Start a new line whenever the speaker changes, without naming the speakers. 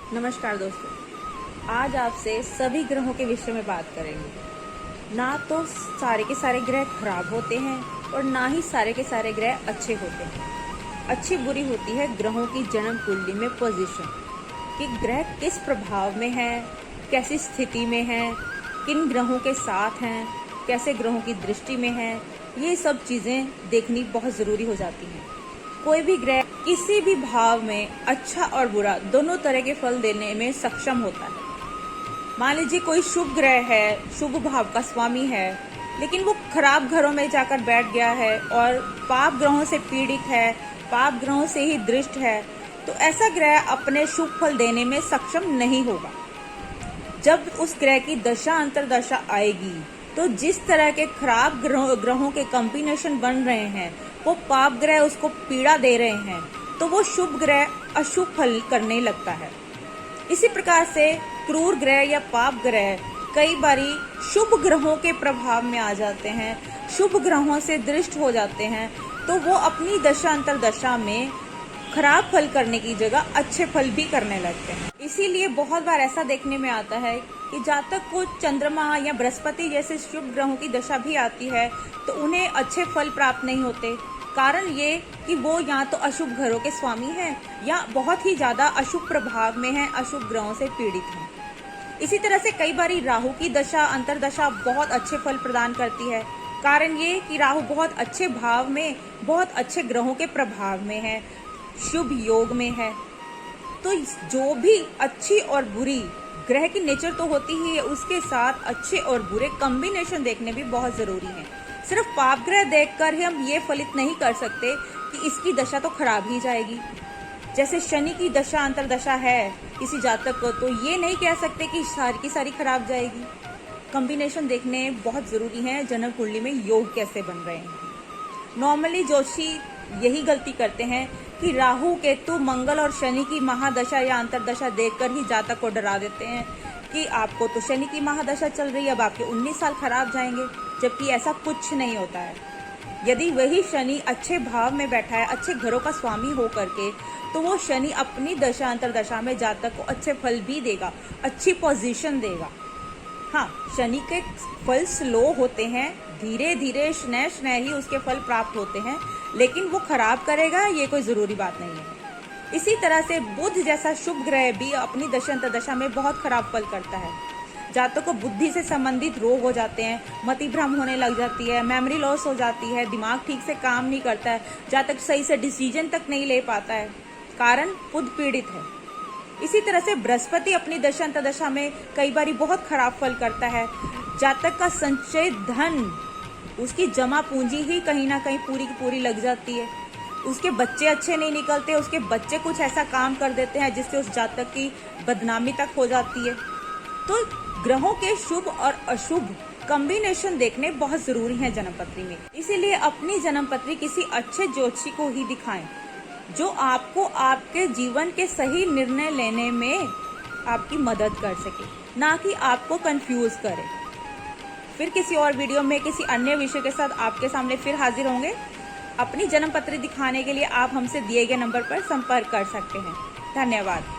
नमस्कार दोस्तों, आज आपसे सभी ग्रहों के विषय में बात करेंगे। ना तो सारे के सारे ग्रह खराब होते हैं और ना ही सारे के सारे ग्रह अच्छे होते हैं। अच्छी बुरी होती है ग्रहों की जन्म कुंडली में पोजीशन, कि ग्रह किस प्रभाव में है, कैसी स्थिति में है, किन ग्रहों के साथ हैं, कैसे ग्रहों की दृष्टि में है। ये सब चीजें देखनी बहुत जरूरी हो जाती हैं। कोई भी ग्रह किसी भी भाव में अच्छा और बुरा दोनों तरह के फल देने में सक्षम होता है। मान लीजिए कोई शुभ ग्रह है, शुभ भाव का स्वामी है, लेकिन वो खराब घरों में जाकर बैठ गया है और पाप ग्रहों से पीड़ित है, पाप ग्रहों से ही दृष्ट है, तो ऐसा ग्रह अपने शुभ फल देने में सक्षम नहीं होगा। जब उस ग्रह की दशा अंतरदशा आएगी तो जिस तरह के खराब ग्रहों के कॉम्बिनेशन बन रहे हैं, वो पाप ग्रह उसको पीड़ा दे रहे हैं, तो वो शुभ ग्रह अशुभ फल करने लगता है। इसी प्रकार से क्रूर ग्रह या पाप ग्रह कई बारी शुभ ग्रहों के प्रभाव में आ जाते हैं, शुभ ग्रहों से दृष्ट हो जाते हैं, तो वो अपनी दशा अंतरदशा में खराब फल करने की जगह अच्छे फल भी करने लगते हैं। इसीलिए बहुत बार ऐसा देखने में आता है कि जातक को चंद्रमा या बृहस्पति जैसे शुभ ग्रहों की दशा भी आती है तो उन्हें अच्छे फल प्राप्त नहीं होते। कारण ये कि वो या तो अशुभ घरों के स्वामी हैं या बहुत ही ज्यादा अशुभ प्रभाव में हैं, अशुभ ग्रहों से पीड़ित हैं। इसी तरह से कई बारी राहु की दशा अंतरदशा बहुत अच्छे फल प्रदान करती है। कारण ये कि राहु बहुत अच्छे भाव में, बहुत अच्छे ग्रहों के प्रभाव में है, शुभ योग में है। तो जो भी अच्छी और बुरी ग्रह की नेचर तो होती ही है, उसके साथ अच्छे और बुरे कॉम्बिनेशन देखने भी बहुत जरूरी है। सिर्फ पाप ग्रह देखकर ही हम ये फलित नहीं कर सकते कि इसकी दशा तो खराब ही जाएगी। जैसे शनि की दशा अंतरदशा है किसी जातक को, तो ये नहीं कह सकते कि सारी की सारी खराब जाएगी। कॉम्बिनेशन देखने बहुत जरूरी है, जन्म कुंडली में योग कैसे बन रहे हैं। नॉर्मली जोशी यही गलती करते हैं कि राहु केतु मंगल और शनि की महादशा या अंतरदशा देखकर ही जातक को डरा देते हैं कि आपको तो शनि की महादशा चल रही है, अब आपके 19 साल खराब जाएंगे, जबकि ऐसा कुछ नहीं होता है। यदि वही शनि अच्छे भाव में बैठा है, अच्छे घरों का स्वामी हो करके, तो वो शनि अपनी दशा अंतरदशा में जातक को अच्छे फल भी देगा, अच्छी पोजीशन देगा। हाँ, शनि के फल स्लो होते हैं, धीरे धीरे स्नेह स्नेह ही उसके फल प्राप्त होते हैं, लेकिन वो खराब करेगा ये कोई जरूरी बात नहीं है। इसी तरह से बुध जैसा शुभ ग्रह भी अपनी दशा अंतरदशा में बहुत खराब फल करता है। जातक को बुद्धि से संबंधित रोग हो जाते हैं, मति भ्रम होने लग जाती है, मेमोरी लॉस हो जाती है, दिमाग ठीक से काम नहीं करता है, जातक सही से डिसीजन तक नहीं ले पाता है, कारण बुध पीड़ित है। इसी तरह से बृहस्पति अपनी दशा अंतरदशा में कई बारी बहुत खराब फल करता है। जातक का संचय धन, उसकी जमा पूंजी ही कहीं ना कहीं पूरी की पूरी लग जाती है। उसके बच्चे अच्छे नहीं निकलते, उसके बच्चे कुछ ऐसा काम कर देते हैं जिससे उस जातक की बदनामी तक हो जाती है। तो ग्रहों के शुभ और अशुभ कॉम्बिनेशन देखने बहुत जरूरी है जन्मपत्री में। इसीलिए अपनी जन्मपत्री किसी अच्छे ज्योतिषी को ही दिखाएं, जो आपको आपके जीवन के सही निर्णय लेने में आपकी मदद कर सके, ना कि आपको कंफ्यूज करे। फिर किसी और वीडियो में किसी अन्य विषय के साथ आपके सामने फिर हाजिर होंगे। अपनी जन्मपत्री दिखाने के लिए आप हमसे दिए गए नंबर पर संपर्क कर सकते हैं। धन्यवाद।